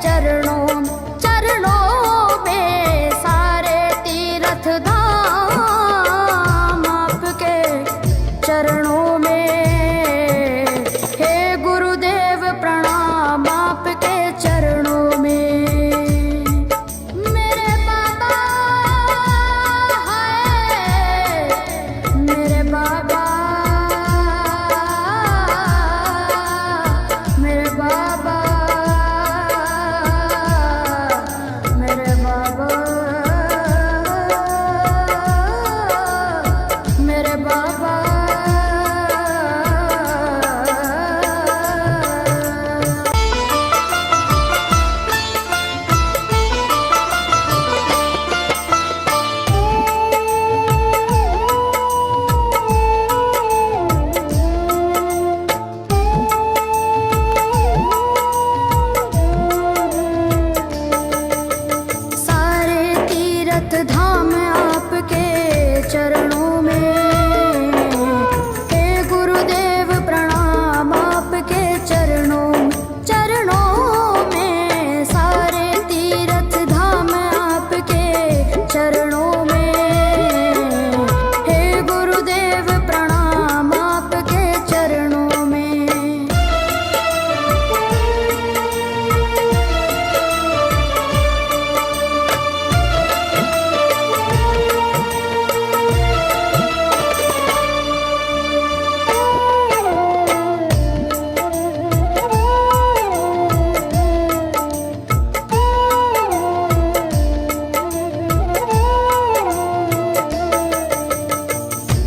चरणों चरणों में सारे तीर्थ धाम आपके चरणों में। हे गुरुदेव प्रणाम आपके चरणों में। मेरे बाबा हाय मेरे बाबा मेरे बाबा मेरे बाबा मेरे बाबा। सारे तीर्थ धाम आपके चरणों में। हे गुरुदेव प्रणाम आपके चरणों चरणों में। सारे तीर्थ धाम आपके चरणों में। हे गुरुदेव प्रणाम आपके चरणों में।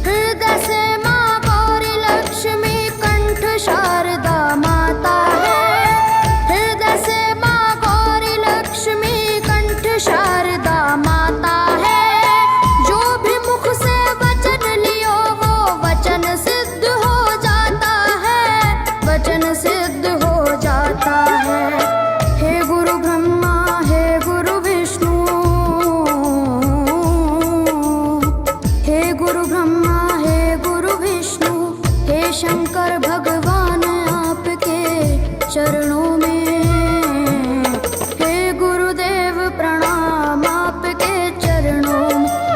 हृदय से माँ गौरी लक्ष्मी कंठ शारदा माता है। हृदय से माँ गौरी लक्ष्मी कंठ शारदा माता है। जो भी मुख से वचन लियो वो वचन सिद्ध हो जाता है। वचन सिद्ध हो जाता है। हे गुरु ब्रह्मा हे गुरु विष्णु। हे गुरु ब्रह्मा हे गुरु विष्णु। हे शंकर भगवान आपके चरणों में। हे गुरुदेव प्रणाम आपके चरणों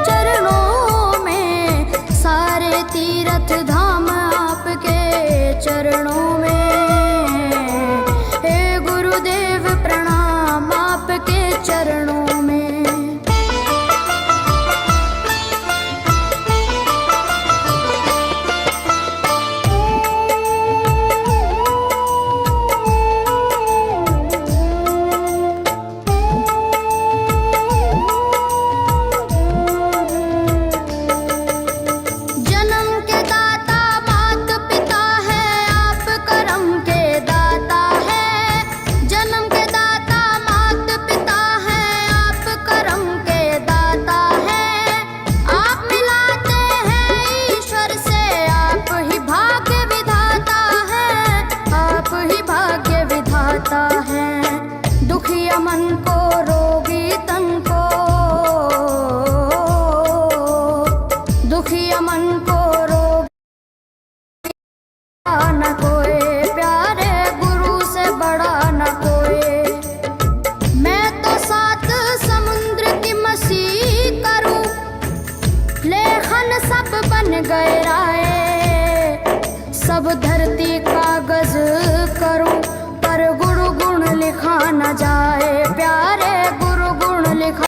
चरणों में। सारे तीर्थ धाम आपके चरणों में। हे गुरुदेव प्रणाम आपके चरणों में। जन्म के दाता मात पिता है आप करम के दाता है। जन्म के दाता मात पिता है आप करम के दाता है। आप मिलाते हैं ईश्वर से आप ही भाग्य विधाता है। आप ही भाग्य विधाता है। दुखिया मन को रोगी तन को दुखिया मन को रोगी न कोई प्यारे गुरु से बड़ा न कोई। मैं तो सात समुद्र की मसी करूं लेखन सब बन गए राय। सब धरती कागज करूं पर गुण गुण लिखा न जाए।